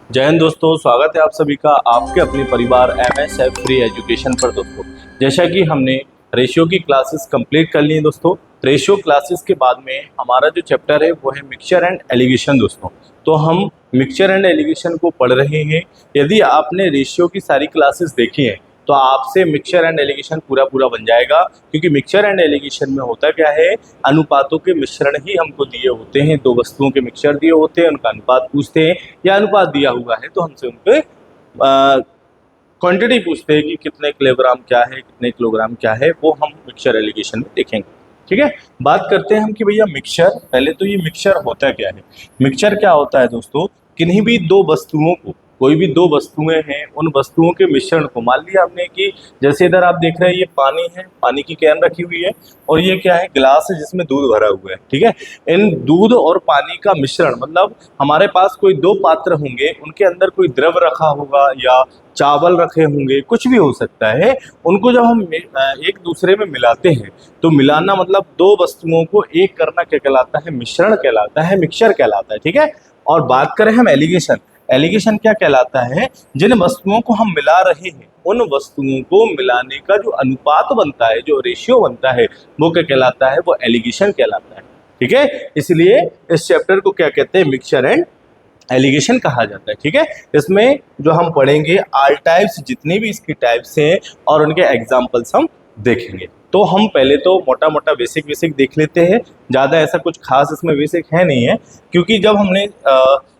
जय हिंद दोस्तों, स्वागत है आप सभी का आपके अपने परिवार MSF फ्री एजुकेशन पर। दोस्तों जैसा कि हमने रेशियो की क्लासेस कंप्लीट कर ली हैं दोस्तों, रेशियो क्लासेस के बाद में हमारा जो चैप्टर है वो है मिक्सचर एंड एलिगेशन। दोस्तों तो हम मिक्सचर एंड एलिगेशन को पढ़ रहे हैं। यदि आपने रेशियो की सारी क्लासेस देखी हैं तो आपसे मिक्सचर एंड एलिगेशन पूरा बन जाएगा, क्योंकि मिक्सचर एंड एलिगेशन में होता क्या है, अनुपातों के मिश्रण ही हमको दिए होते हैं। दो वस्तुओं के मिक्सचर दिए होते हैं, उनका अनुपात पूछते हैं, या अनुपात दिया हुआ है तो हमसे उनके क्वांटिटी पूछते हैं कि कितने किलोग्राम क्या है, कितने किलोग्राम क्या है, वो हम मिक्सचर एलिगेशन में देखेंगे। ठीक है, बात करते हैं हम कि भैया मिक्सचर, पहले तो ये मिक्सचर होता क्या है। मिक्सचर क्या होता है दोस्तों, किन्हीं भी दो वस्तुओं को, कोई भी दो वस्तुएं हैं, उन वस्तुओं के मिश्रण को, मान लिया हमने कि जैसे इधर आप देख रहे हैं ये पानी है, पानी की कैन रखी हुई है, और ये क्या है, गिलास है जिसमें दूध भरा हुआ है। ठीक है, इन दूध और पानी का मिश्रण, मतलब हमारे पास कोई दो पात्र होंगे, उनके अंदर कोई द्रव रखा होगा या चावल रखे होंगे, कुछ भी हो सकता है। उनको जब हम एक दूसरे में मिलाते हैं तो मिलाना मतलब दो वस्तुओं को एक करना क्या कहलाता है, मिश्रण कहलाता है, मिक्सचर कहलाता है। ठीक है, और बात करें हम एलिगेशन, एलिगेशन क्या कहलाता है, जिन वस्तुओं को हम मिला रहे हैं उन वस्तुओं को मिलाने का जो अनुपात बनता है, जो रेशियो बनता है, वो क्या कहलाता है, वो एलिगेशन कहलाता है। ठीक है, इसलिए इस चैप्टर को क्या कहते हैं, मिक्सचर एंड एलिगेशन कहा जाता है। ठीक है, इसमें जो हम पढ़ेंगे आल टाइप्स, जितनी भी इसकी टाइप्स हैं और उनके एग्जाम्पल्स हम देखेंगे। तो हम पहले तो मोटा मोटा बेसिक देख लेते हैं, ज़्यादा ऐसा कुछ खास इसमें बेसिक है नहीं है, क्योंकि जब हमने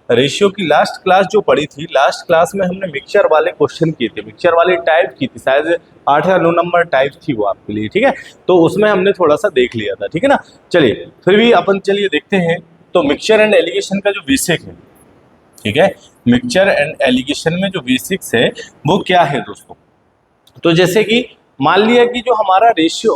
रेशियो की लास्ट क्लास जो पढ़ी थी, लास्ट क्लास में हमने मिक्सचर वाले क्वेश्चन किए थे, मिक्सचर वाली टाइप की थी, शायद 8 या 9 नंबर टाइप थी वो आपके लिए। ठीक है, तो उसमें हमने थोड़ा सा देख लिया था। ठीक है ना, चलिए फिर भी अपन चलिए देखते हैं। तो मिक्सचर एंड एलिगेशन का जो बेसिक है, ठीक है, मिक्सचर एंड एलिगेशन में जो बेसिक्स है वो क्या है दोस्तों। तो जैसे कि मान लिया कि जो हमारा रेशियो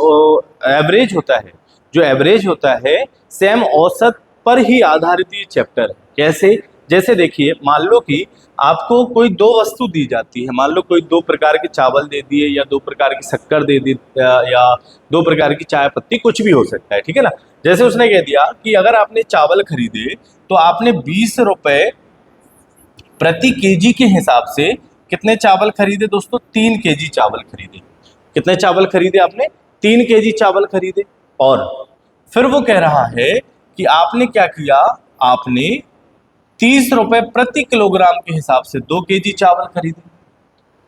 एवरेज होता है, जो एवरेज होता है सेम औसत पर ही आधारित ये चैप्टर है। कैसे, जैसे देखिए, मान लो कि आपको कोई दो वस्तु दी जाती है, मान लो कोई दो प्रकार के चावल दे दिए, या दो प्रकार की शक्कर दे दी, या दो प्रकार की चाय पत्ती, कुछ भी हो सकता है। ठीक है ना, जैसे उसने कह दिया कि अगर आपने चावल खरीदे तो आपने 20 रुपए प्रति केजी के हिसाब से कितने चावल खरीदे दोस्तों, 3 केजी चावल खरीदे। कितने चावल खरीदे आपने, 3 केजी चावल खरीदे। और फिर वो कह रहा है कि आपने क्या किया, आपने 30 रुपए प्रति किलोग्राम के हिसाब से 2 केजी चावल खरीदे।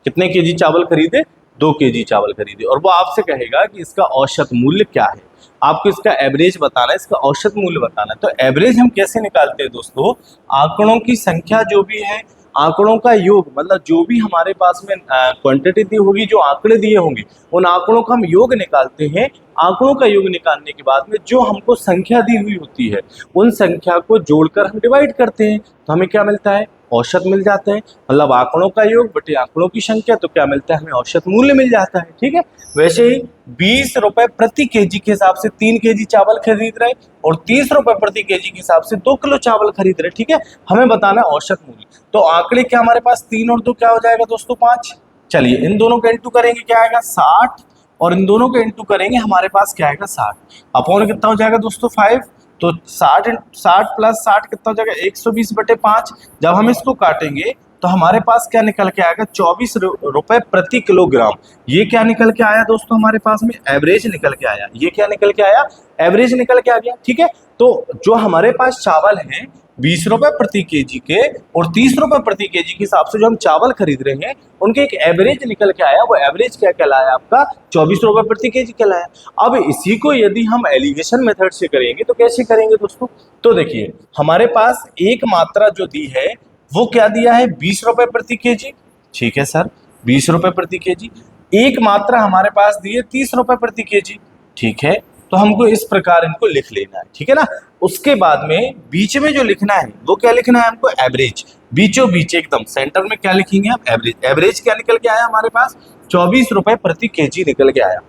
कितने केजी चावल खरीदे, 2 केजी चावल खरीदे। और वो आपसे कहेगा कि इसका औसत मूल्य क्या है, आपको इसका एवरेज बताना है, इसका औसत मूल्य बताना है। तो एवरेज हम कैसे निकालते हैं दोस्तों, आंकड़ों की संख्या जो भी है, आंकड़ों का योग, मतलब जो भी हमारे पास में क्वांटिटी दी होगी, जो आंकड़े दिए होंगे, उन आंकड़ों का हम योग निकालते हैं। आंकड़ों का योग निकालने के बाद में जो हमको संख्या दी हुई होती है, उन संख्या को जोड़कर हम डिवाइड करते हैं, तो हमें क्या मिलता है, औसत मिल जाता है। मतलब आंकड़ों का योग बटे आंकड़ों की संख्या, तो क्या मिलता है, हमें औसत मूल्य मिल जाता है। ठीक है, वैसे ही 20 रुपए प्रति केजी के हिसाब से 3 केजी चावल खरीद रहे, और 30 रुपए प्रति केजी के हिसाब से 2 किलो चावल खरीद रहे। ठीक है, हमें बताना है औसत मूल्य। तो आंकड़े क्या हमारे पास, 3 और 2 क्या हो जाएगा दोस्तों, 5। चलिए इन दोनों का इंटू करेंगे, क्या आएगा 60, और इन दोनों का इंटू करेंगे, हमारे पास क्या आएगा 60, अपॉन कितना हो जाएगा दोस्तों 5। तो 60 प्लस 60 कितना हो जाएगा, 120 बटे 5। जब हम इसको काटेंगे तो हमारे पास क्या निकल के आएगा, 24 रुपए प्रति किलोग्राम। ये क्या निकल के आया दोस्तों, हमारे पास में एवरेज निकल के आया। ये क्या निकल के आया, एवरेज निकल के आ गया। ठीक है, तो जो हमारे पास चावल हैं 20 रुपए प्रति केजी के और 30 रुपए प्रति केजी के हिसाब से जो हम चावल खरीद रहे हैं, उनके एक एवरेज निकल के आया। वो एवरेज क्या कहलाया आपका, 24 रुपए प्रति केजी कहलाया। अब इसी को यदि हम एलिगेशन मेथड से करेंगे तो कैसे करेंगे दोस्तों, तो देखिए हमारे पास एक मात्रा जो दी है वो क्या दिया है, 20 रुपए प्रति केजी। ठीक है सर, 20 रुपए प्रति केजी। एक मात्रा हमारे पास दी है 30 रुपए प्रति केजी। ठीक है, तो हमको इस प्रकार इनको लिख लेना है। ठीक है ना, उसके बाद में बीच में जो लिखना है वो क्या लिखना है हमको, एवरेज। बीचों बीच एकदम सेंटर में क्या लिखेंगे आप, एवरेज। एवरेज क्या निकल के आया हमारे पास, 24 रुपए प्रति केजी निकल के आया।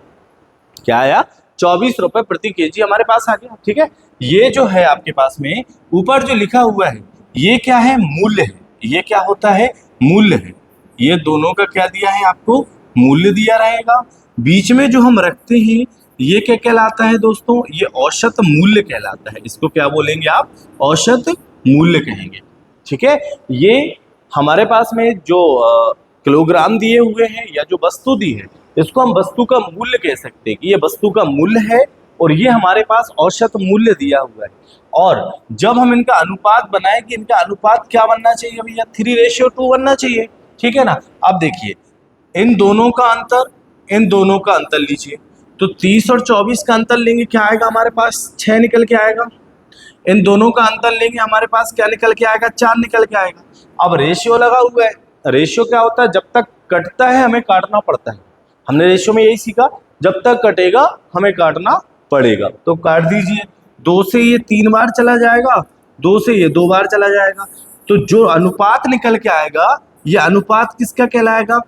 क्या आया, 24 रुपए प्रति केजी हमारे पास आ गया। ठीक है, ये जो है आपके पास में ऊपर जो लिखा हुआ है, ये क्या है, मूल्य है। ये क्या होता है, मूल्य है। ये दोनों का क्या दिया है आपको, मूल्य दिया रहेगा। बीच में जो हम रखते हैं ये क्या कहलाता है दोस्तों, ये औसत मूल्य कहलाता है। इसको क्या बोलेंगे आप, औसत मूल्य कहेंगे। ठीक है, ये हमारे पास में जो किलोग्राम दिए हुए हैं या जो वस्तु दी है, इसको हम वस्तु का मूल्य कह सकते हैं कि ये वस्तु का मूल्य है और ये हमारे पास औसत मूल्य दिया हुआ है। और जब हम इनका अनुपात बनाए कि इनका अनुपात क्या बनना चाहिए भैया, 3:2 बनना चाहिए, ठीक है ना। अब देखिए इन दोनों का अंतर, इन दोनों का अंतर लीजिए, तो 30 और 24 का अंतर लेंगे, क्या आएगा हमारे पास, 6 निकल के आएगा। इन दोनों का अंतर लेंगे, हमारे पास क्या निकल के आएगा, 4 निकल के आएगा। अब रेशियो लगा हुआ है, रेशियो क्या होता है, जब तक कटता है हमें काटना पड़ता है। हमने रेशियो में यही सीखा, जब तक कटेगा हमें काटना पड़ेगा। तो काट दीजिए, 2 से ये 3 बार चला जाएगा, 2 से ये 2 बार चला जाएगा। तो जो अनुपात निकल के आएगा, ये अनुपात किसका कहलाएगा,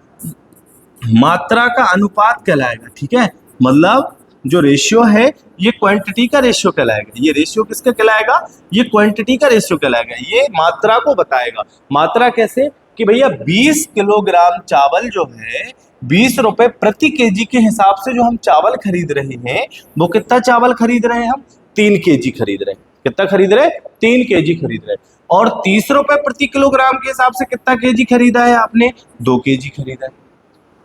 मात्रा का अनुपात कहलाएगा, ठीक है। मतलब जो रेशियो है ये क्वांटिटी का रेशियो कहलाएगा, ये रेशियो किसका कहलाएगा, ये क्वांटिटी का रेशियो कहलाएगा, ये मात्रा को बताएगा। मात्रा कैसे कि भैया 20 किलोग्राम चावल जो है 20 रुपए प्रति केजी के हिसाब से जो हम चावल खरीद रहे हैं, वो कितना चावल खरीद रहे हैं हम, 3 केजी खरीद रहे हैं। कितना खरीद रहे हैं, 3 केजी खरीद रहे हैं। और 30 रुपए प्रति किलोग्राम के हिसाब से कितना केजी खरीदा है आपने, 2 केजी खरीदा है।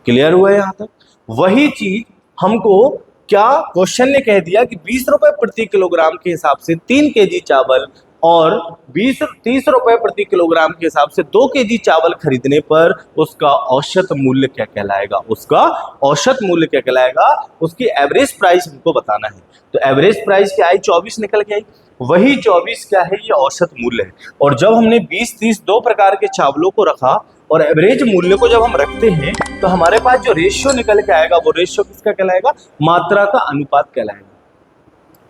क्लियर हुआ है यहाँ तक। वही चीज हमको क्या क्वेश्चन ने कह दिया कि 20 रुपए प्रति किलोग्राम के हिसाब से 3 केजी चावल और 30 रुपए प्रति किलोग्राम के हिसाब से 2 केजी चावल खरीदने पर उसका औसत मूल्य क्या कहलाएगा, उसका औसत मूल्य क्या कहलाएगा, उसकी एवरेज प्राइस हमको बताना है। तो एवरेज प्राइस क्या आई, 24 निकल के आई। वही 24 क्या है, ये औसत मूल्य है। और जब हमने 20, 30 दो प्रकार के चावलों को रखा और एवरेज मूल्य को जब हम रखते हैं, तो हमारे पास जो रेशियो निकल के आएगा, वो रेशियो किसका कहलाएगा, मात्रा का अनुपात कहलाएगा।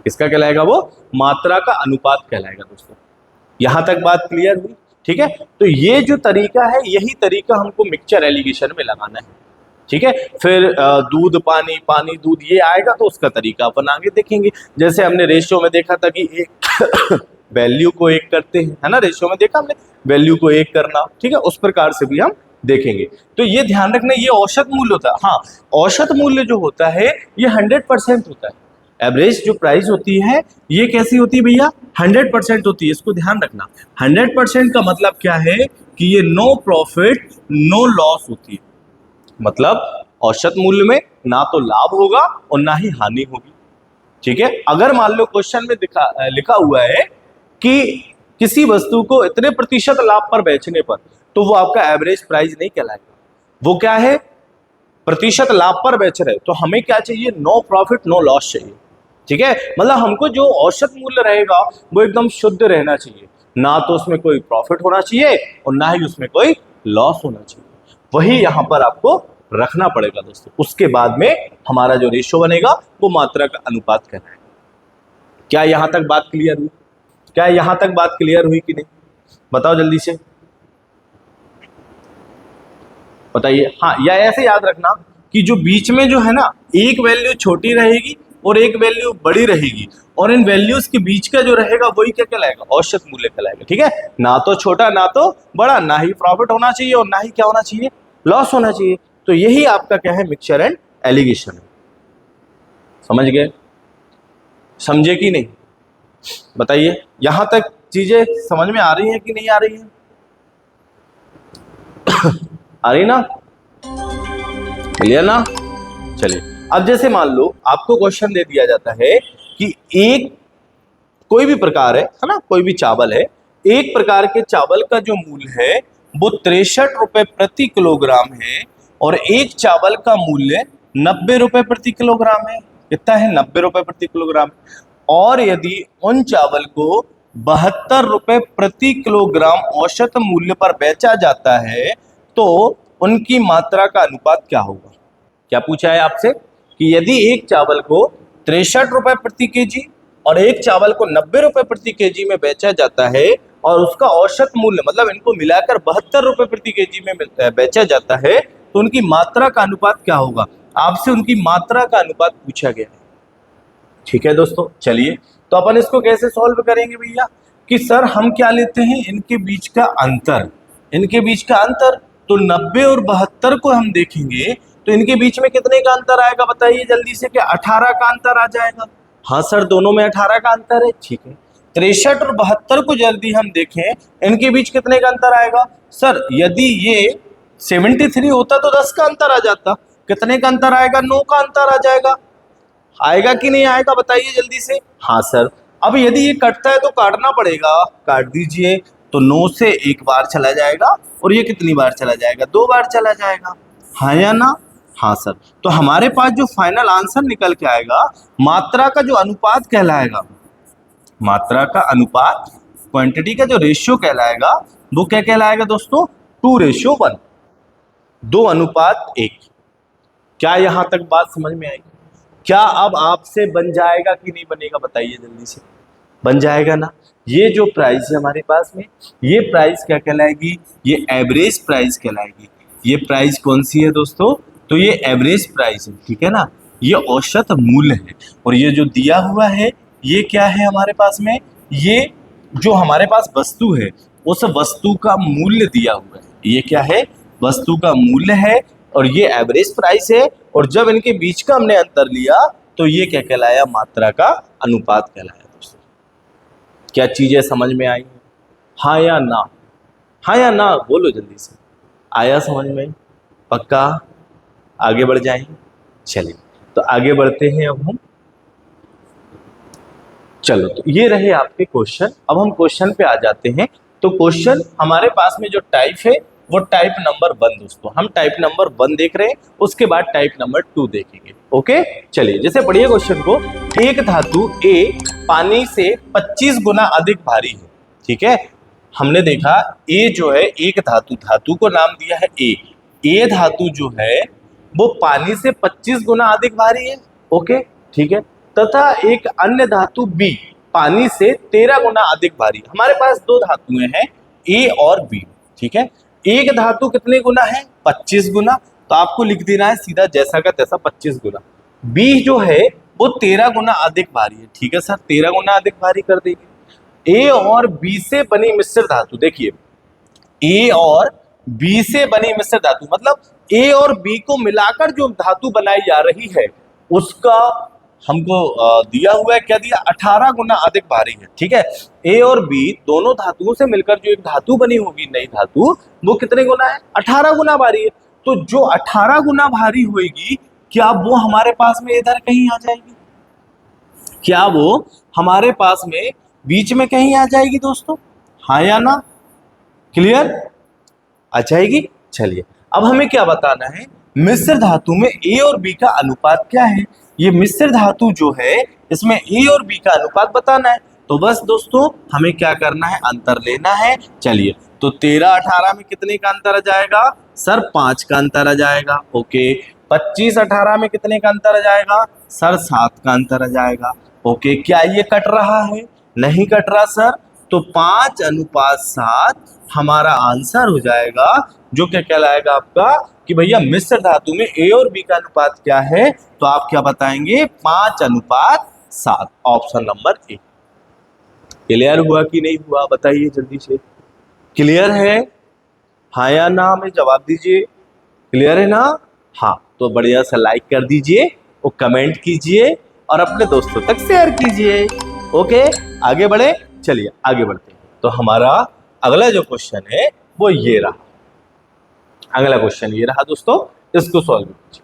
किसका कहलाएगा, वो मात्रा का अनुपात कहलाएगा। दोस्तों यहां तक बात क्लियर हुई, ठीक है। तो ये जो तरीका है, यही तरीका हमको मिक्सचर एलिगेशन में लगाना है, ठीक है। फिर दूध पानी, पानी दूध, ये आएगा तो उसका तरीका अपन आगे देखेंगे। जैसे हमने रेशियो में देखा था कि एक वैल्यू को 1 करते हैं, है ना, रेशियो में देखा हमने वैल्यू को 1 करना, ठीक है। उस प्रकार से भी हम देखेंगे। तो ये ध्यान रखना, ये औसत मूल्य होता है। हाँ, औसत मूल्य जो होता है ये 100% होता है। एवरेज जो प्राइस होती है ये कैसी होती है भैया, 100% होती है। इसको ध्यान रखना, 100% का मतलब क्या है कि ये नो प्रॉफिट नो लॉस होती है। मतलब औसत मूल्य में ना तो लाभ होगा और ना ही हानि होगी, ठीक है। अगर मान लो क्वेश्चन में लिखा हुआ है कि किसी वस्तु को इतने प्रतिशत लाभ पर बेचने पर, तो वो आपका एवरेज प्राइस नहीं कहलाएगा। वो क्या है, प्रतिशत लाभ पर बेच रहे, तो हमें क्या चाहिए, नो प्रॉफिट नो लॉस चाहिए, ठीक है। मतलब हमको जो औसत मूल्य रहेगा वो एकदम शुद्ध रहना चाहिए, ना तो उसमें कोई प्रॉफिट होना चाहिए और ना ही उसमें कोई लॉस होना चाहिए। वही यहाँ पर आपको रखना पड़ेगा दोस्तों। उसके बाद में हमारा जो रेशियो बनेगा वो मात्रा का अनुपात कहलाएगा। क्या यहाँ तक बात क्लियर हुई, क्या यहाँ तक बात क्लियर हुई कि नहीं, बताओ जल्दी से बताइए। हाँ, या ऐसे याद रखना कि जो बीच में जो है ना, एक वैल्यू छोटी रहेगी और एक वैल्यू बड़ी रहेगी, और इन वैल्यूज के बीच का जो रहेगा वही क्या कहलाएगा, औसत मूल्य कहलाएगा, ठीक है। ना तो छोटा ना तो बड़ा, ना ही प्रॉफिट होना चाहिए और ना ही क्या होना चाहिए, लॉस होना चाहिए। तो यही आपका क्या है, मिक्सचर एंड एलिगेशन है। समझ गए, समझे कि नहीं, बताइए। यहां तक चीजें समझ में आ रही हैं कि नहीं आ रही हैं, आ रही ना, क्लियर ना। चलिए, अब जैसे मान लो आपको क्वेश्चन दे दिया जाता है कि एक कोई भी प्रकार है ना, कोई भी चावल है, एक प्रकार के चावल का जो मूल्य है वो 63 रुपए प्रति किलोग्राम है और एक चावल का मूल्य 90 रुपए प्रति किलोग्राम है। कितना है, 90 रुपए प्रति किलोग्राम। और यदि उन चावल को 72 रुपए प्रति किलोग्राम औसत मूल्य पर बेचा जाता है, तो उनकी मात्रा का अनुपात क्या होगा। क्या पूछा है आपसे कि यदि एक चावल को 63 रुपए प्रति केजी और एक चावल को 90 रुपए प्रति केजी में बेचा जाता है और उसका औसत मूल्य मतलब इनको मिलाकर 72 रुपए प्रति केजी में बेचा जाता है, तो उनकी मात्रा का अनुपात क्या होगा। आपसे उनकी मात्रा का अनुपात पूछा गया है, ठीक है दोस्तों। चलिए, तो अपन इसको कैसे सॉल्व करेंगे भैया कि सर हम क्या लेते हैं, इनके बीच का अंतर, इनके बीच का अंतर। तो 90 और 72 को हम देखेंगे तो इनके बीच में कितने का अंतर आएगा, बताइए जल्दी से। क्या 18 का अंतर आ जाएगा। हाँ सर, दोनों में 18 का अंतर है, ठीक है। 63 और 72 को जल्दी हम देखें, इनके बीच कितने का अंतर आएगा, सर यदि ये 73 होता तो 10 का अंतर आ जाता। कितने का अंतर आएगा? 9 का अंतर आ जाएगा। आएगा कि नहीं आएगा बताइए जल्दी से। हाँ सर। अब यदि ये कटता है तो काटना पड़ेगा, काट दीजिए। तो 9 से एक बार चला जाएगा और ये कितनी बार चला जाएगा? 2 बार चला जाएगा। हाँ या ना? हाँ सर। तो हमारे पास जो फाइनल आंसर निकल के आएगा, मात्रा का जो अनुपात कहलाएगा, मात्रा का अनुपात, क्वांटिटी का जो रेशियो कहलाएगा, वो क्या कहलाएगा दोस्तों? 2:1, 2:1। क्या यहां तक बात समझ में आई? क्या अब आपसे बन जाएगा कि नहीं बनेगा बताइए जल्दी से। बन जाएगा ना। ये जो प्राइस है हमारे पास में, ये प्राइस क्या कहलाएगी? ये एवरेज प्राइस कहलाएगी। ये प्राइस कौन सी है दोस्तों? तो ये एवरेज प्राइस है, ठीक है ना। ये औसत मूल्य है। और ये जो दिया हुआ है ये क्या है हमारे पास में? ये जो हमारे पास वस्तु है उस वस्तु का मूल्य दिया हुआ है। ये क्या है? वस्तु का मूल्य है और ये एवरेज प्राइस है। और जब इनके बीच का हमने अंतर लिया तो ये क्या कहलाया? मात्रा का अनुपात कहलाया दोस्तों। क्या चीजें समझ में आई? हाँ या ना? हाँ या ना बोलो जल्दी से। आया समझ में? पक्का? आगे बढ़ जाएंगे। चलिए तो आगे बढ़ते हैं अब हम। चलो तो ये रहे आपके क्वेश्चन। अब हम क्वेश्चन पे आ जाते हैं। तो क्वेश्चन हमारे पास में जो टाइप है वो टाइप नंबर 1 दोस्तों। हम टाइप नंबर 1 देख रहे हैं, उसके बाद टाइप नंबर 2 देखेंगे। ओके चलिए जैसे पढ़िए क्वेश्चन को। एक धातु A पानी से 25 गुना अधिक भारी है, ठीक है। हमने देखा A जो है एक धातु को नाम दिया है A धातु जो है वो पानी से 25 गुना अधिक भारी है। ओके ठीक है। तथा एक अन्य धातु B पानी से 13 गुना अधिक भारी। हमारे पास दो धातुएं हैं A और B, ठीक है। एक धातु कितने गुना है? 25 गुना। तो आपको लिख देना है सीधा जैसा का तैसा 25 गुना। B जो है वो 13 गुना अधिक भारी है, ठीक है सर। 13 गुना अधिक भारी कर देंगे। A और B से बनी मिश्र धातु, देखिए A और B से बनी मिश्र धातु मतलब A और B को मिलाकर जो धातु बनाई जा रही है उसका हमको दिया हुआ है, क्या दिया? 18 गुना अधिक भारी है, ठीक है। A और B दोनों धातुओं से मिलकर जो एक धातु बनी होगी नई धातु, वो कितने गुना है? 18 गुना भारी है। तो जो 18 गुना भारी होगी क्या वो हमारे पास में इधर कहीं आ जाएगी? क्या वो हमारे पास में बीच में कहीं आ जाएगी दोस्तों? हाँ या ना? क्लियर? आ जाएगी। चलिए अब हमें क्या बताना है? मिश्र धातु में A और B का अनुपात क्या है। ये मिश्र धातु जो है इसमें A और B का अनुपात बताना है। तो बस दोस्तों हमें क्या करना है? अंतर लेना है। चलिए तो 13-18 में कितने का अंतर आ जाएगा? सर 5 का अंतर आ जाएगा। ओके 25-18 में कितने का अंतर आ जाएगा? सर 7 का अंतर आ जाएगा। ओके क्या ये कट रहा है? नहीं कट रहा सर। तो 5:7 हमारा आंसर हो जाएगा, जो क्या कहलाएगा आपका कि भैया मिश्र धातु में A और B का अनुपात क्या है। तो आप क्या बताएंगे? 5:7, ऑप्शन नंबर ए। क्लियर हुआ कि नहीं हुआ बताइए जल्दी से। क्लियर है? हाँ या ना हमें जवाब दीजिए। क्लियर है ना? हाँ तो बढ़िया सा लाइक कर दीजिए और कमेंट कीजिए और अपने दोस्तों तक शेयर कीजिए। ओके आगे बढ़े। चलिए आगे बढ़ते हैं। तो हमारा अगला जो क्वेश्चन है वो ये रहा। अगला क्वेश्चन ये रहा दोस्तों, इसको सॉल्व कीजिए।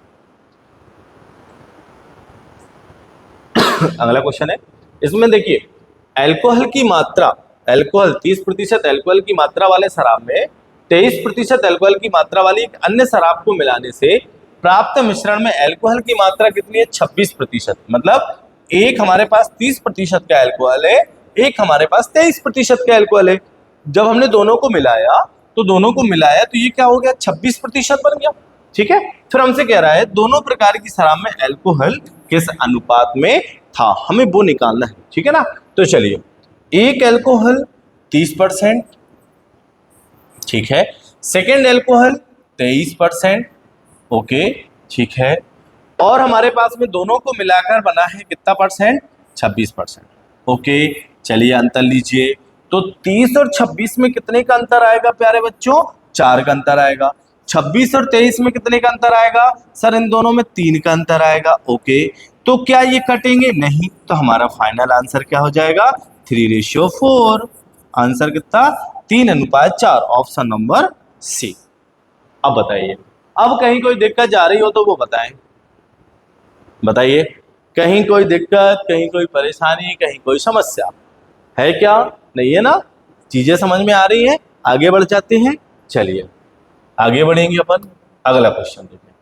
अगला क्वेश्चन है, इसमें देखिए अल्कोहल की मात्रा, अल्कोहल 30% अल्कोहल की मात्रा वाले शराब में 23% अल्कोहल की मात्रा वाली एक अन्य शराब को मिलाने से प्राप्त मिश्रण में अल्कोहल की मात्रा कितनी है? 26%। मतलब एक हमारे पास 30% का अल्कोहल है, एक हमारे पास 23% का अल्कोहल है। जब हमने दोनों को मिलाया तो ये क्या हो गया? 26% बन गया, ठीक है। फिर हमसे कह रहा है दोनों प्रकार की शराब में अल्कोहल किस अनुपात में था, हमें वो निकालना है, ठीक है ना। तो चलिए एक अल्कोहल 30%, ठीक है। सेकेंड अल्कोहल 23%, ओके ठीक है। और हमारे पास में दोनों को मिलाकर बना है कितना परसेंट? 26%। ओके चलिए अंतर लीजिए। तो 30 और 26 में कितने का अंतर आएगा प्यारे बच्चों? 4 का अंतर आएगा। 26 और 23 में कितने का अंतर आएगा? सर इन दोनों में 3 का अंतर आएगा। ओके तो क्या ये कटेंगे? नहीं। तो हमारा फाइनल आंसर क्या हो जाएगा? 3:4। आंसर कितना? 3:4, ऑप्शन नंबर सी। अब बताइए, अब कहीं कोई दिक्कत जा रही हो तो वो बताएं, बताइए कहीं कोई दिक्कत, कहीं कोई परेशानी, कहीं कोई समस्या है क्या? नहीं है ना? चीजें समझ में आ रही हैं? आगे बढ़ जाते हैं। चलिए आगे बढ़ेंगे अपन। अगला क्वेश्चन देखिए,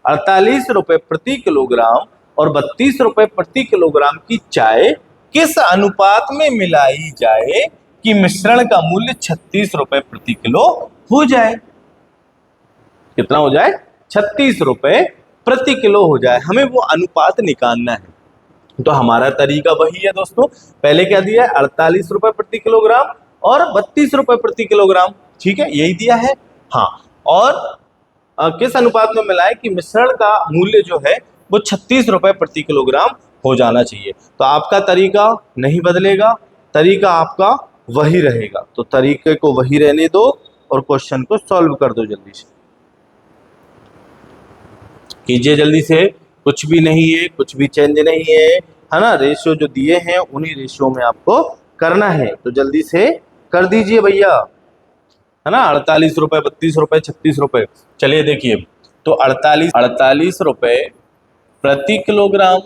48 रुपए प्रति किलोग्राम और 32 रुपए प्रति किलोग्राम की चाय किस अनुपात में मिलाई जाए कि मिश्रण का मूल्य 36 रुपए प्रति किलो हो जाए? कितना हो जाए? 36 रुपए प्रति किलो हो जाए। हमें वो अनुपात निकालना है। तो हमारा तरीका वही है दोस्तों, पहले क्या दिया है? 48 रुपए प्रति किलोग्राम और 32 रुपए प्रति किलोग्राम, ठीक है, यही दिया है। हाँ, और किस अनुपात में मिलाए कि मिश्रण का मूल्य जो है वो 36 रुपए प्रति किलोग्राम हो जाना चाहिए। तो आपका तरीका नहीं बदलेगा, तरीका आपका वही रहेगा। तो तरीके को वही रहने दो और क्वेश्चन को सॉल्व कर दो जल्दी से, कीजिए जल्दी से। कुछ भी नहीं है, कुछ भी चेंज नहीं है ना? रेशियो जो दिए हैं उन्हीं रेशियो में आपको करना है, तो जल्दी से कर दीजिए भैया, है ना? 48 रुपए, 32 रुपए, 36 रुपए। चलिए देखिए, तो 48 रुपए प्रति किलोग्राम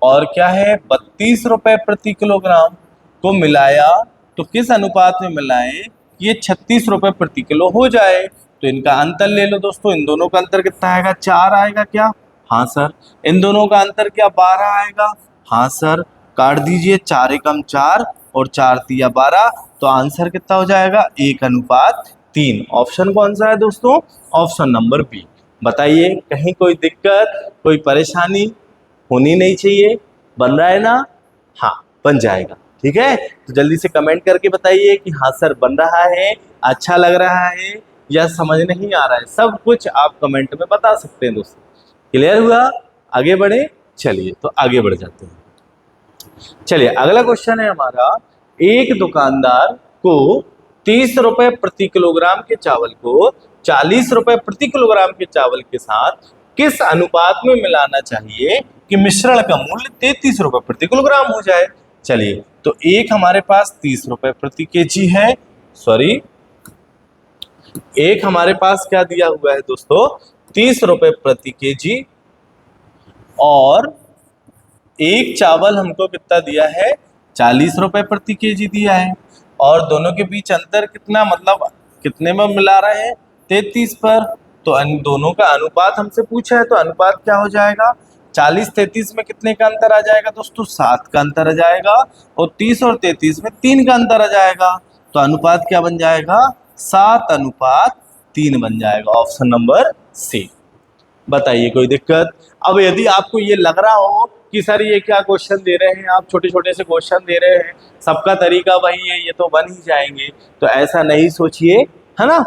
और क्या है 32 रुपए प्रति किलोग्राम को मिलाया तो किस अनुपात में मिलाएं ये 36 रुपए प्रति किलो हो जाए? तो इनका अंतर ले लो दोस्तों। इन दोनों का अंतर कितना आएगा? 4 आएगा क्या? हाँ सर। इन दोनों का अंतर क्या? 12 आएगा? हाँ सर। काट दीजिए, 4 एकम 4 और 4 तिया 12, तो आंसर कितना हो जाएगा? 1:3। ऑप्शन कौन सा है दोस्तों? Option number B. बताइए कहीं कोई दिक्कत, कोई परेशानी होनी नहीं चाहिए। बन रहा है ना? हाँ बन जाएगा, ठीक है। तो जल्दी से कमेंट करके बताइए कि हाँ सर बन रहा है, अच्छा लग रहा है या समझ नहीं आ रहा है। सब कुछ आप कमेंट में बता सकते हैं दोस्तों। क्लियर हुआ? आगे बढ़े। चलिए तो आगे बढ़ जाते हैं। चलिए अगला क्वेश्चन है हमारा, एक दुकानदार को 30 रुपए प्रति किलोग्राम के चावल को 40 रुपए प्रति किलोग्राम के चावल के साथ किस अनुपात में मिलाना चाहिए कि मिश्रण का मूल्य 33 रुपए प्रति किलोग्राम हो जाए? चलिए, तो एक हमारे पास 30 रुपए प्रति केजी है, सॉरी एक हमारे पास क्या दिया हुआ है दोस्तों? 30 रुपए प्रति केजी, और एक चावल हमको कितना दिया है? 40 रुपए प्रति केजी दिया है। और दोनों के बीच अंतर कितना, मतलब कितने में मिला रहे हैं? 33 पर। तो दोनों का अनुपात हमसे पूछा है, तो अनुपात क्या हो जाएगा? 40-33 में कितने का अंतर आ जाएगा दोस्तों? 7 का अंतर आ जाएगा। और 30 और 33 में 3 का अंतर आ जाएगा। तो अनुपात क्या बन जाएगा? 7:3 बन जाएगा। Option number C. बताइए कोई दिक्कत? अब यदि आपको ये लग रहा हो कि सर ये क्या क्वेश्चन दे रहे हैं आप, छोटे छोटे से क्वेश्चन दे रहे हैं, सबका तरीका वही है, ये तो बन ही जाएंगे, तो ऐसा नहीं सोचिए, है ना?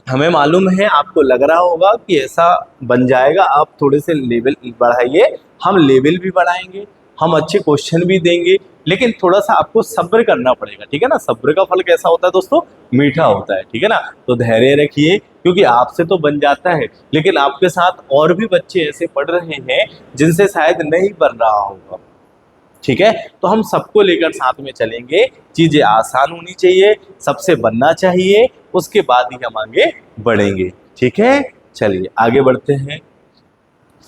हमें मालूम है, आपको लग रहा होगा कि ऐसा बन जाएगा। आप थोड़े से लेवल बढ़ाइए, हम लेवल भी बढ़ाएंगे, हम अच्छे क्वेश्चन भी देंगे, लेकिन थोड़ा सा आपको सब्र करना पड़ेगा, ठीक है ना? सब्र का फल कैसा होता है दोस्तों? मीठा होता है, ठीक है ना? तो धैर्य रखिए, क्योंकि आपसे तो बन जाता है, लेकिन आपके साथ और भी बच्चे ऐसे पढ़ रहे हैं जिनसे शायद नहीं बन रहा होगा, ठीक है? तो हम सबको लेकर साथ में चलेंगे। चीजें आसान होनी चाहिए, सबसे बनना चाहिए, उसके बाद ही हम आगे बढ़ेंगे, ठीक है? चलिए आगे बढ़ते हैं।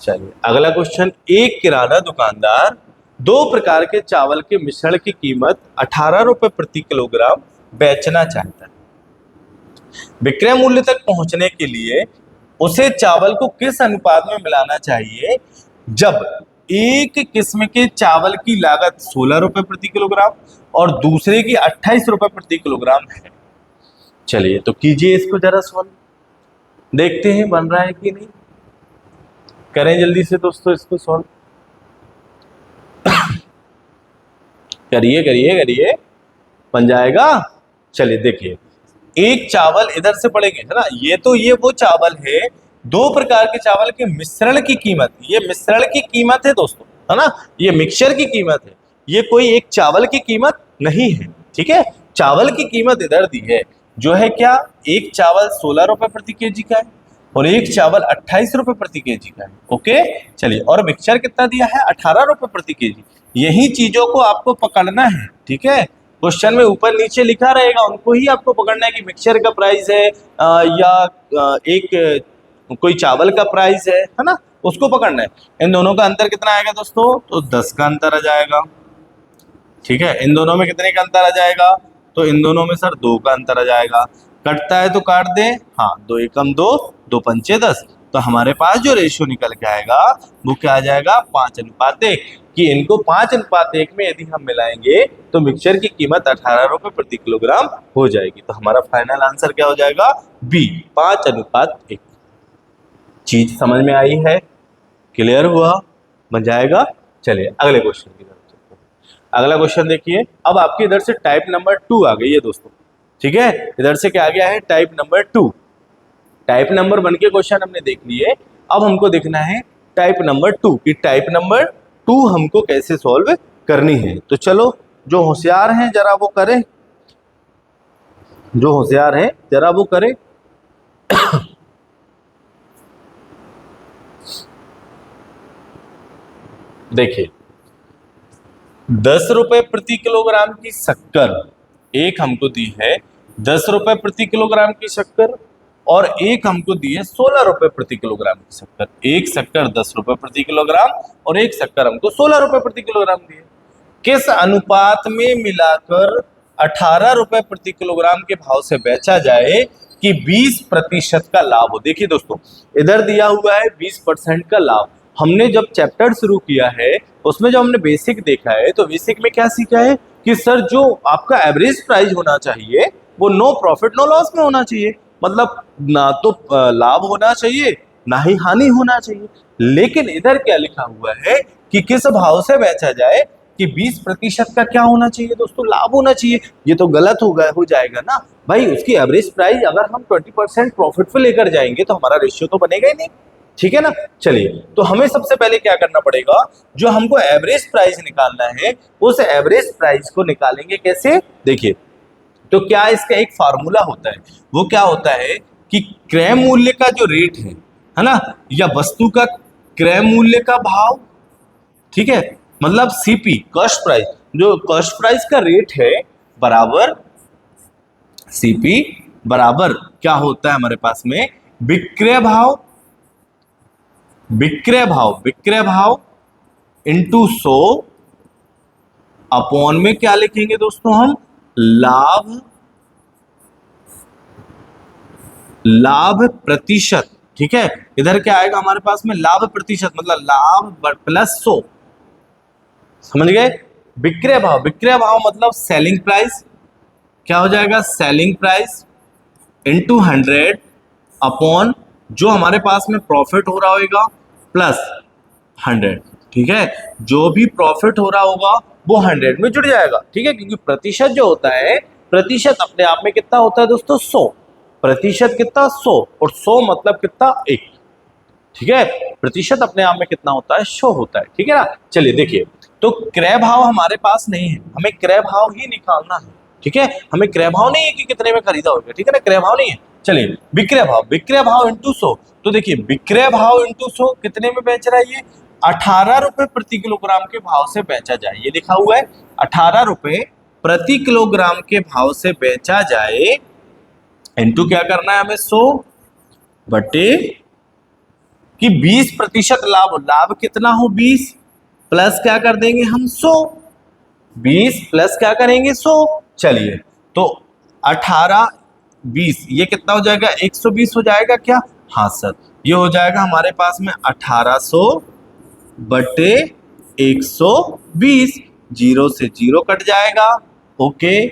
चलिए अगला क्वेश्चन, एक किराना दुकानदार 2 प्रकार के चावल के मिश्रण की कीमत 18 रुपए प्रति किलोग्राम बेचना चाहता है। विक्रय मूल्य तक पहुंचने के लिए उसे चावल को किस अनुपात में मिलाना चाहिए जब एक किस्म के चावल की लागत 16 रुपए प्रति किलोग्राम और दूसरे की 28 रुपए प्रति किलोग्राम है? चलिए तो कीजिए इसको जरा सॉल्व, देखते हैं बन रहा है कि नहीं। करें जल्दी से दोस्तों इसको सॉल्व। करिए करिए करिए, बन जाएगा। चलिए देखिए, एक चावल इधर से पड़ेंगे, है ना? ये वो चावल है, 2 प्रकार के चावल के मिश्रण की कीमत, ये मिश्रण की कीमत है दोस्तों, है ना? ये मिक्सचर की कीमत है, ये कोई एक चावल की कीमत नहीं है, ठीक है? चावल की कीमत इधर दी है, जो है क्या? एक चावल 16 रुपए प्रति केजी का है और एक चावल 28 रुपए प्रति केजी का है, ओके? चलिए, और मिक्सचर कितना दिया है? 18 रुपए प्रति केजी। यही चीजों को आपको पकड़ना है, ठीक है? क्वेश्चन में ऊपर नीचे लिखा रहेगा, उनको ही आपको पकड़ना है कि मिक्सचर का प्राइस है या एक कोई चावल का प्राइस है ना, उसको पकड़ना है। इन दोनों का अंतर कितना आएगा दोस्तों? तो 10 का अंतर आ जाएगा। ठीक है, इन दोनों में कितने का अंतर आ जाएगा? तो इन दोनों में सर 2 का अंतर आ जाएगा। कटता है तो काट दे, हाँ 2 एकम 2, 2 पंचे 10। तो हमारे पास जो रेशियो निकल के आएगा वो क्या आ जाएगा? 5:1, कि इनको 5:1 में यदि हम मिलाएंगे तो मिक्सचर की कीमत 18 रुपए प्रति किलोग्राम हो जाएगी। तो हमारा फाइनल आंसर क्या हो जाएगा? बी, 5:1। चीज समझ में आई है? क्लियर हुआ? बन जाएगा। चलिए अगले क्वेश्चन की तरफ चलते हैं। अगला क्वेश्चन देखिए, अब आपकी इधर से टाइप नंबर 2 आ गई है दोस्तों। ठीक है, इधर से क्या आ गया है? Type number 2। टाइप नंबर 1 के क्वेश्चन हमने देख लिए, अब हमको देखना है टाइप नंबर 2 कि टाइप नंबर 2 हमको कैसे सॉल्व करनी है। तो चलो, जो होशियार हैं जरा वो करें, जो होशियार हैं जरा वो करें। देखिए, 10 रुपए प्रति किलोग्राम की शक्कर एक हमको दी है, 10 रुपए प्रति किलोग्राम की शक्कर, और एक हमको दी है 16 रुपए प्रति किलोग्राम की शक्कर। एक शक्कर 10 रुपए प्रति किलोग्राम और एक शक्कर हमको 16 रुपए प्रति किलोग्राम दी है। किस अनुपात में मिलाकर 18 रुपए प्रति किलोग्राम के भाव से बेचा जाए कि 20% का लाभ हो? देखिए दोस्तों, इधर दिया हुआ है 20% का लाभ। हमने जब चैप्टर शुरू किया है उसमें जब हमने बेसिक देखा है तो बेसिक में क्या सीखा है कि सर जो आपका एवरेज प्राइस होना चाहिए वो नो प्रॉफिट नो लॉस में होना चाहिए, मतलब ना तो लाभ होना चाहिए ना ही हानि होना चाहिए। लेकिन इधर क्या लिखा हुआ है कि किस भाव से बेचा जाए कि 20% का क्या होना चाहिए दोस्तों? लाभ होना चाहिए। ये तो गलत हो जाएगा ना भाई। उसकी एवरेज प्राइस अगर हम 20% प्रॉफिट पे लेकर जाएंगे तो हमारा रेशियो तो बनेगा ही नहीं। ठीक है ना। चलिए, तो हमें सबसे पहले क्या करना पड़ेगा, जो हमको एवरेज प्राइस निकालना है उस एवरेज प्राइस को निकालेंगे कैसे? देखिए, तो क्या इसका एक फार्मूला होता है, वो क्या होता है कि क्रय मूल्य का जो रेट है ना, या वस्तु का क्रय मूल्य का भाव, ठीक है, मतलब सीपी कॉस्ट प्राइस, जो कॉस्ट प्राइस का रेट है बराबर सीपी बराबर क्या होता है हमारे पास में? विक्रय भाव, विक्रय भाव इंटू 100 अपॉन में क्या लिखेंगे दोस्तों हम? लाभ प्रतिशत। ठीक है, इधर क्या आएगा हमारे पास में? लाभ प्रतिशत, मतलब लाभ प्लस 100। समझ गए? विक्रय भाव मतलब सेलिंग प्राइस, क्या हो जाएगा? सेलिंग प्राइस इंटू 100 अपॉन जो हमारे पास में प्रॉफिट हो रहा होगा प्लस 100। ठीक है, जो भी प्रॉफिट हो रहा होगा वो 100 में जुड़ जाएगा। ठीक है, क्योंकि प्रतिशत जो होता है, प्रतिशत अपने आप में कितना होता है दोस्तों? 100। प्रतिशत कितना? 100, और 100 मतलब कितना? 1। ठीक है, प्रतिशत अपने आप में कितना होता है? 100 होता है। ठीक है ना। चलिए देखिए, तो क्रय भाव हमारे पास नहीं है, हमें क्रय भाव ही निकालना है। ठीक है, हमें क्रय भाव नहीं है कि कितने में खरीदा होगा। ठीक है ना, क्रय भाव नहीं है। चलिए, विक्रय भाव इंटू 100। तो देखिए, विक्रय भाव इंटू 100 कितने में बेच रहा है ये? 18 रुपए प्रति किलोग्राम के भाव से बेचा जाए, ये लिखा हुआ है 18 रुपए प्रति किलोग्राम के भाव से बेचा जाए, इंटू क्या करना है हमें? 100 बटे कि 20% लाभ। लाभ कितना हो? 20 प्लस क्या कर देंगे हम? 100। 20 प्लस क्या करेंगे? 100। चलिए, तो 18 20 ये कितना हो जाएगा? 120 हो जाएगा क्या? हाँ सर, ये हो जाएगा हमारे पास में 1800 बटे 120। 0 से 0 कट जाएगा। ओके,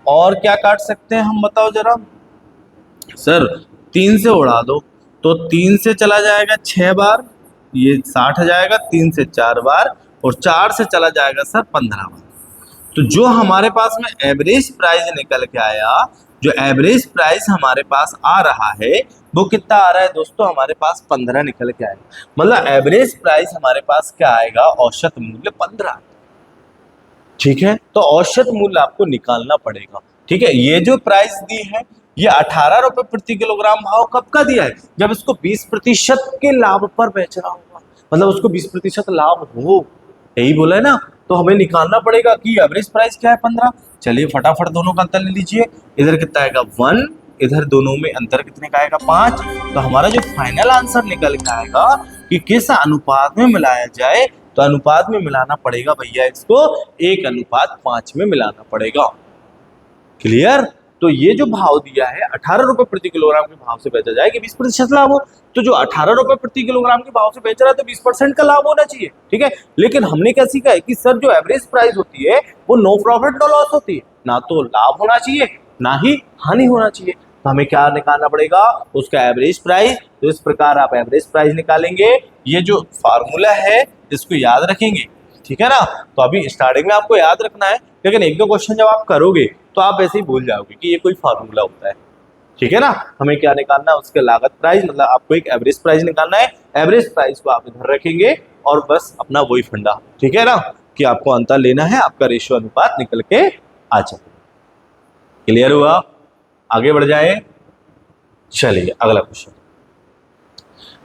और क्या काट सकते हैं हम? बताओ जरा सर। 3 से उड़ा दो तो 3 से चला जाएगा 6 बार, ये 60 हो जाएगा। 3 से 4 बार, और 4 से चला जाएगा सर 15 बार। तो जो हमारे पास में एवरेज प्राइस निकल के आया, जो एवरेज प्राइस हमारे पास आ रहा है वो कितना आ रहा है दोस्तों? हमारे पास 15 निकल के आएगा। मतलब एवरेज प्राइस हमारे पास क्या आएगा? औसत मूल्य 15। ठीक है, तो औसत मूल्य आपको निकालना पड़ेगा। ठीक है, ये जो प्राइस दी है ये 18 रुपए प्रति किलोग्राम भाव कब का दिया है? जब इसको 20% के लाभ पर बेच रहा होगा, मतलब उसको 20% लाभ हो, यही बोला है ना। तो हमें निकालना पड़ेगा कि एवरेज प्राइस क्या है 15। चलिए फटाफट दोनों का अंतर ले लीजिए, इधर कितना आएगा 1, इधर दोनों में अंतर कितने का आएगा 5। तो हमारा जो फाइनल आंसर निकल के आएगा कि किस अनुपात में मिलाया जाए, तो अनुपात में मिलाना पड़ेगा भैया, इसको 1:5 में मिलाना पड़ेगा। क्लियर। तो ये जो भाव दिया है 18 रुपए प्रति किलोग्राम के भाव से बेचा जाए कि 20% लाभ हो, तो जो 18 रुपए प्रति किलोग्राम के भाव से बेच रहा है तो 20% का लाभ होना चाहिए, ठीक है। लेकिन हमने क्या सीखा है कि सर जो एवरेज प्राइस होती है वो नो प्रॉफिट नो लॉस होती है, ना तो लाभ होना चाहिए ना ही हानि होना चाहिए। तो हमें क्या निकालना पड़ेगा, उसका एवरेज प्राइस। तो इस प्रकार आप एवरेज प्राइस निकालेंगे। ये जो फार्मूला है इसको याद रखेंगे, ठीक है ना। तो अभी स्टार्टिंग में आपको याद रखना है, लेकिन एक दो क्वेश्चन जब आप करोगे तो आप ऐसे ही भूल जाओगे कि ये कोई फार्मूला होता है, ठीक है ना। हमें क्या निकालना है, उसके लागत प्राइस, मतलब आपको एक एवरेज प्राइस निकालना है। एवरेज प्राइस को आप इधर रखेंगे और बस अपना वही फंडा, ठीक है ना, कि आपको अंतर लेना है, आपका रेशियो अनुपात निकल के आ जाए। क्लियर हुआ, आगे बढ़ जाए। चलिए अगला क्वेश्चन।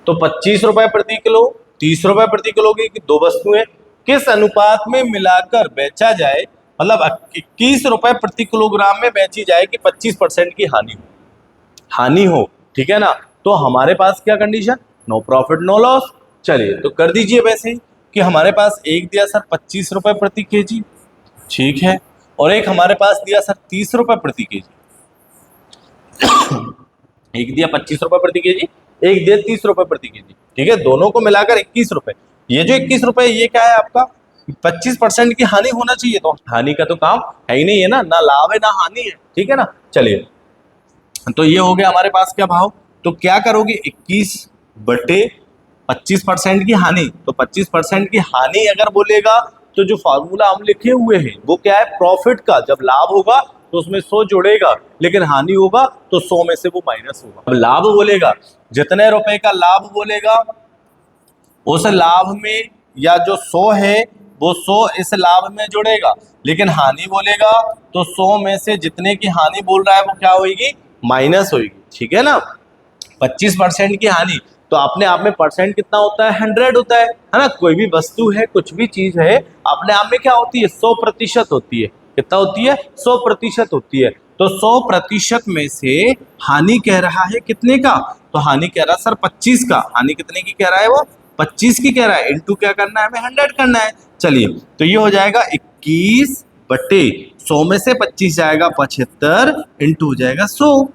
तो 25 रुपए प्रति किलो, 30 रुपए प्रति किलो की दो वस्तुएं किस अनुपात में मिलाकर बेचा जाए, मतलब 21 रुपए प्रति किलोग्राम में बेची जाए कि 25% की हानि हो, ठीक है ना। तो हमारे पास क्या condition, no profit no loss. चलिए तो कर दीजिए वैसे ही कि हमारे पास एक दिया सर 25 रुपए प्रति केजी, ठीक है, और एक हमारे पास दिया सर 30 रुपए प्रति केजी। एक दिया 25 रुपए प्रति केजी, एक दिया 30 रुपए प्रति केजी, ठीक है, दोनों को मिलाकर 21 रुपए। ये जो 21 रुपए ये क्या है आपका, 25% की हानि होना चाहिए, तो हानि का तो काम है ही नहीं है ना लाभ है ना हानि है, ठीक है ना। चलिए तो ये हो गया हमारे पास क्या भाव। तो क्या करोगे, 21/25% की हानि। तो 25% की हानि अगर बोलेगा तो जो फॉर्मूला हम लिखे हुए हैं वो क्या है, प्रॉफिट का। जब लाभ होगा तो उसमें 100 जुड़ेगा, लेकिन हानि होगा तो 100 में से वो माइनस होगा। अब लाभ बोलेगा, जितने रुपए का लाभ बोलेगा उस लाभ में या जो 100 है वो 100 इस लाभ में जुड़ेगा, लेकिन हानि बोलेगा तो 100 में से जितने की हानि बोल रहा है वो क्या होगी, माइनस होगी, ठीक है ना। 25% की हानि, तो अपने आप में परसेंट कितना होता है, 100 होता है ना। कोई भी वस्तु है, कुछ भी चीज है, अपने आप में क्या होती है, 100% होती है। कितना होती है, 100% होती है। तो 100% में से हानि कह रहा है कितने का, तो हानि कह रहा है सर 25 का। हानि कितने की कह रहा है, वो 25 की कह रहा है, इंटू क्या करना है, हमें 100 करना है। चलिए तो ये हो जाएगा 21/100 में से 25 जाएगा 75, इंटू हो जाएगा 100।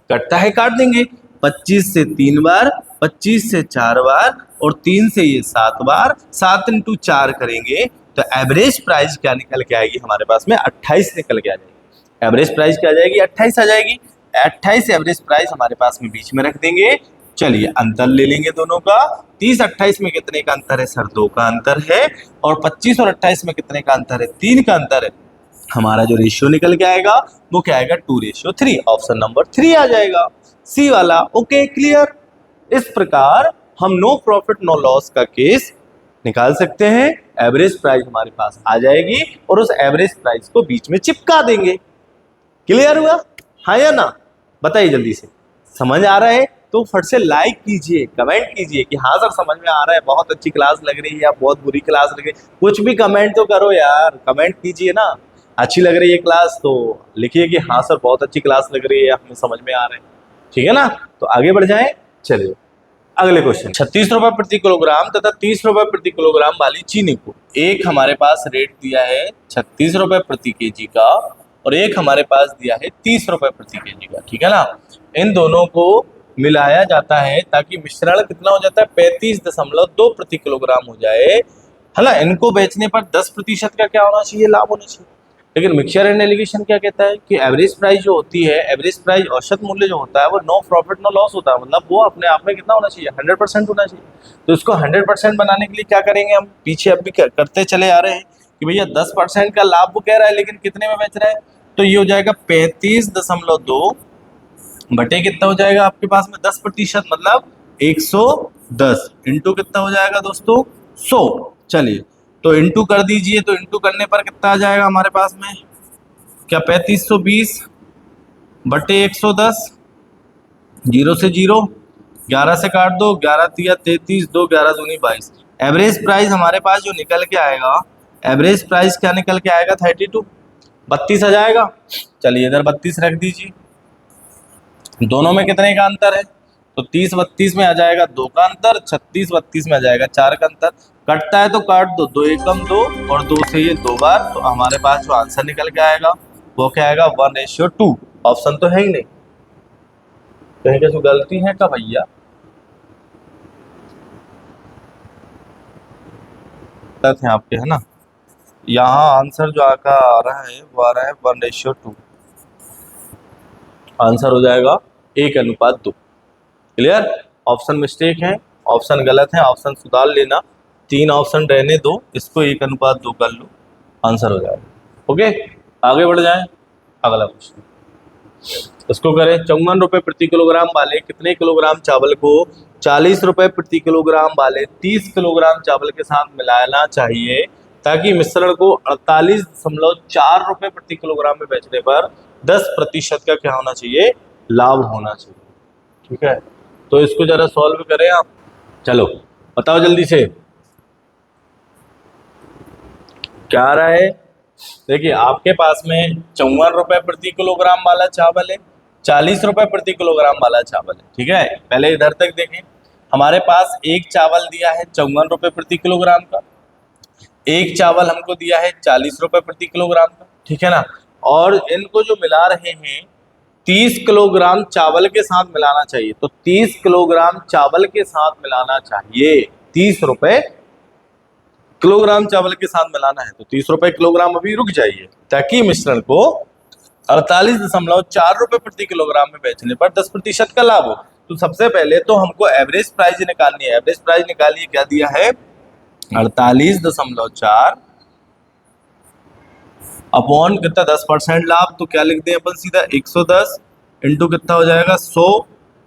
कटता है काट देंगे, 25 से 3 बार, 25 से 4 बार और 3 से ये 7 बार, 7 इंटू 4 करेंगे तो एवरेज प्राइस क्या निकल के आएगी हमारे पास में, 28 निकल के आ जाएगी। एवरेज प्राइस क्या आ जाएगी, 28 आ जाएगी। 28 एवरेज प्राइस हमारे पास में बीच में रख देंगे। चलिए अंतर ले लेंगे दोनों का। 30-28 में कितने का अंतर है सर, 2 का अंतर है। और 25 और 28 में कितने का अंतर है, 3 का अंतर है। हमारा जो रेशियो निकल के आएगा वो क्या आएगा, 2:3। ऑप्शन नंबर 3 आ जाएगा, सी वाला। Okay clear. इस प्रकार हम नो प्रॉफिट नो लॉस का केस निकाल सकते हैं। एवरेज प्राइस हमारे पास आ जाएगी और उस एवरेज प्राइस को बीच में चिपका देंगे। क्लियर हुआ, हाँ या ना, बताइए जल्दी से। समझ आ रहा है तो फट से लाइक कीजिए, कमेंट कीजिए कि हाँ सर समझ में आ रहा है, बहुत अच्छी क्लास लग रही है या बहुत बुरी क्लास लग रही है। कुछ भी कमेंट तो करो यार, कमेंट कीजिए ना। अच्छी लग रही है क्लास तो लिखिए कि हाँ सर बहुत अच्छी क्लास लग रही है, हमें समझ में आ रहा है, ठीक है ना। तो आगे बढ़ जाए। चलिए अगले क्वेश्चन। 36 रुपए प्रति किलोग्राम तथा 30 रुपए प्रति किलोग्राम वाली चीनी को एक हमारे पास रेट दिया है 36 रुपए प्रति केजी का और एक हमारे पास दिया है 30 रुपए प्रति केजी का, ठीक है ना। इन दोनों को मिलाया जाता है ताकि मिश्रण कितना हो जाता है, 35.2 प्रति किलोग्राम हो जाए, है ना। इनको बेचने पर 10% का क्या होना चाहिए, लाभ होना चाहिए। लेकिन मिक्सचर एंड एलिगेशन क्या कहता है कि एवरेज प्राइस जो होती है, एवरेज प्राइस औसत मूल्य जो होता है वो नो प्रॉफिट नो लॉस होता है, मतलब वो अपने आप में कितना होना चाहिए, 100% होना चाहिए। तो इसको 100% बनाने के लिए क्या करेंगे हम, पीछे अब भी करते चले आ रहे हैं कि भैया 10% का लाभ वो कह रहा है, लेकिन कितने में बेच रहा है, तो ये हो जाएगा 35.2 बटे कितना हो जाएगा आपके पास में 10%, मतलब 110 इंटू कितना हो जाएगा दोस्तों, 100। चलिए तो इंटू कर दीजिए, तो इंटू करने पर कितना आ जाएगा हमारे पास में, क्या 3520 बटे 110, 0 से 0, 11 से काट दो, 11 तिया 33, 2 11 दूनी 22। एवरेज प्राइस हमारे पास जो निकल के आएगा, एवरेज प्राइस क्या निकल के आएगा 32, 32 आ जाएगा। चलिए इधर 32 रख दीजिए, दोनों में कितने का अंतर है, तो 30 32 में आ जाएगा 2 का अंतर, 36 32 में आ जाएगा 4 का अंतर। कटता है तो काट दो, 2 एकम 2 और 2 से ये 2 बार, तो हमारे पास जो आंसर निकल के आएगा वो क्या आएगा 1:2। ऑप्शन तो है ही नहीं, कहीं का जो गलती है क्या भैया, गलत है आपके, है ना। यहाँ आंसर जो आका आ रहा है वो आ रहा है 1:2, आंसर हो जाएगा 1:2। क्लियर, ऑप्शन मिस्टेक है, ऑप्शन गलत है, ऑप्शन सुधार लेना, 3 ऑप्शन रहने दो, इसको 1:2 कर लो, आंसर हो जाएगा। ओके, आगे बढ़ जाएं, अगला क्वेश्चन इसको करें। 54 रुपए प्रति किलोग्राम वाले कितने किलोग्राम चावल को 40 रुपए प्रति किलोग्राम वाले 30 किलोग्राम चावल के साथ मिलाना चाहिए ताकि मिश्रण को 48.4 रुपए प्रति किलोग्राम में बेचने पर 10% का क्या होना चाहिए, लाभ होना चाहिए। ठीक है, तो इसको जरा सॉल्व करें आप, चलो बताओ जल्दी से क्या आ रहा है। देखिए आपके पास में 54 रुपए प्रति किलोग्राम वाला चावल है, 40 रुपए प्रति किलोग्राम वाला चावल है। ठीक है, पहले इधर तक देखें, हमारे पास एक चावल दिया है 54 रुपए प्रति किलोग्राम का, एक चावल हमको दिया है 40 रुपए प्रति किलोग्राम का। ठीक है ना, और इनको जो मिला रहे हैं 30 किलोग्राम चावल के साथ मिलाना चाहिए, तो 30 किलोग्राम चावल के साथ मिलाना चाहिए, 30 रुपए किलोग्राम चावल के साथ मिलाना है, तो 30 रुपए किलोग्राम अभी रुक जाइए, ताकि मिश्रण को 48.4 रुपए प्रति किलोग्राम में बेचने पर 10% का लाभ हो। तो सबसे पहले तो हमको एवरेज प्राइस निकालनी है, एवरेज प्राइस निकालिए, क्या दिया है 48.4 अपॉन कितना 10% लाभ, तो क्या लिख दें अपन सीधा 110 इंटू कितना हो जाएगा 100।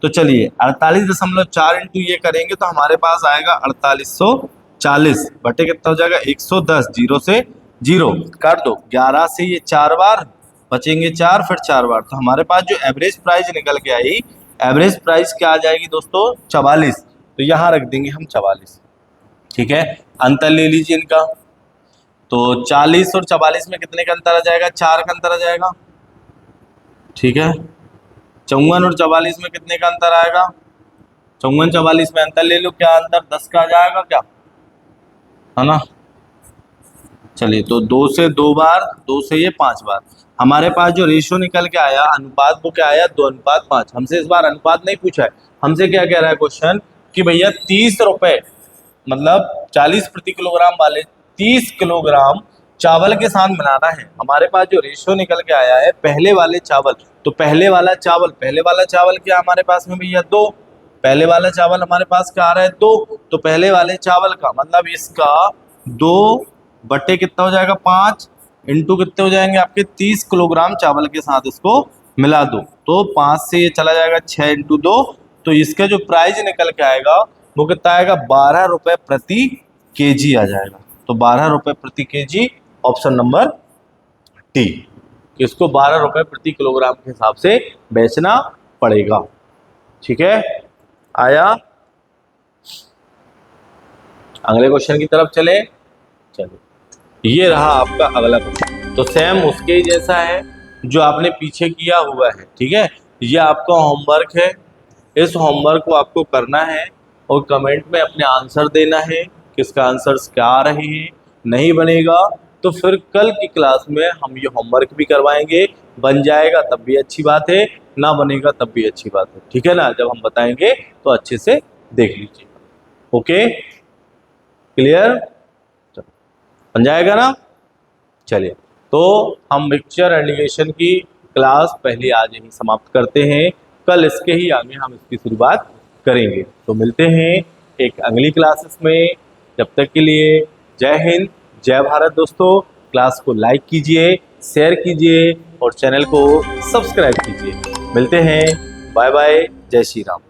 तो चलिए 48.4 इंटू ये करेंगे तो हमारे पास आएगा 4840 बटे कितना हो जाएगा 110, 0 से 0 काट दो, 11 से ये 4 बार बचेंगे 4, फिर 4 बार, तो हमारे पास जो एवरेज प्राइस निकल के आई, एवरेज प्राइस क्या आ जाएगी दोस्तों 44, तो यहाँ रख देंगे हम 44। ठीक है, अंतर ले लीजिए इनका, तो 40 और 44 में कितने का अंतर आ जाएगा, 4 का अंतर आ जाएगा। ठीक है, 54 और 44 में कितने का अंतर आएगा, 54 44 में अंतर ले लो, क्या अंतर 10 का आ जाएगा क्या, है ना। चलिए तो 2 से 2 बार, 2 से ये 5 बार, हमारे पास जो रेशियो निकल के आया अनुपात वो क्या आया 2:5। हमसे इस बार अनुपात नहीं पूछा है, हमसे क्या कह रहा है क्वेश्चन कि भैया 30 रुपए मतलब 40 प्रति किलोग्राम वाले 30 किलोग्राम चावल के साथ मिलाना है। हमारे पास जो रेशियो निकल के आया है पहले वाले चावल, तो पहले वाला चावल क्या हमारे पास में भैया 2, पहले वाला चावल हमारे पास क्या आ रहा है 2, तो पहले वाले चावल का मतलब इसका 2 बटे कितना हो जाएगा 5 इंटू कितने हो जाएंगे आपके 30 किलोग्राम चावल के साथ इसको मिला दो, तो 5 से ये चला जाएगा 6 इंटू 2, तो इसका जो प्राइस निकल के आएगा वो कितना आएगा 12 रुपए प्रति केजी आ जाएगा। तो 12 रुपए प्रति केजी ऑप्शन नंबर डी, इसको 12 रुपए प्रति किलोग्राम के हिसाब से बेचना पड़ेगा। ठीक है, आया, अगले क्वेश्चन की तरफ चले। चलो ये रहा आपका अगला क्वेश्चन, तो सेम उसके ही जैसा है जो आपने पीछे किया हुआ है। ठीक है, ये आपका होमवर्क है, इस होमवर्क को आपको करना है और कमेंट में अपने आंसर देना है, किसका आंसर्स क्या आ रहे हैं। नहीं बनेगा तो फिर कल की क्लास में हम ये होमवर्क भी करवाएंगे, बन जाएगा तब भी अच्छी बात है, ना बनेगा तब भी अच्छी बात है। ठीक है ना, जब हम बताएंगे तो अच्छे से देख लीजिएगा। ओके, क्लियर, बन जाएगा ना। चलिए तो हम मिक्सचर एलिगेशन की क्लास पहले आज ही समाप्त करते हैं, कल इसके ही आगे हम इसकी शुरुआत करेंगे। तो मिलते हैं एक अगली क्लासेस में, जब तक के लिए जय हिंद जय भारत दोस्तों। क्लास को लाइक कीजिए, शेयर कीजिए और चैनल को सब्सक्राइब कीजिए। मिलते हैं, बाय बाय, जय श्री राम।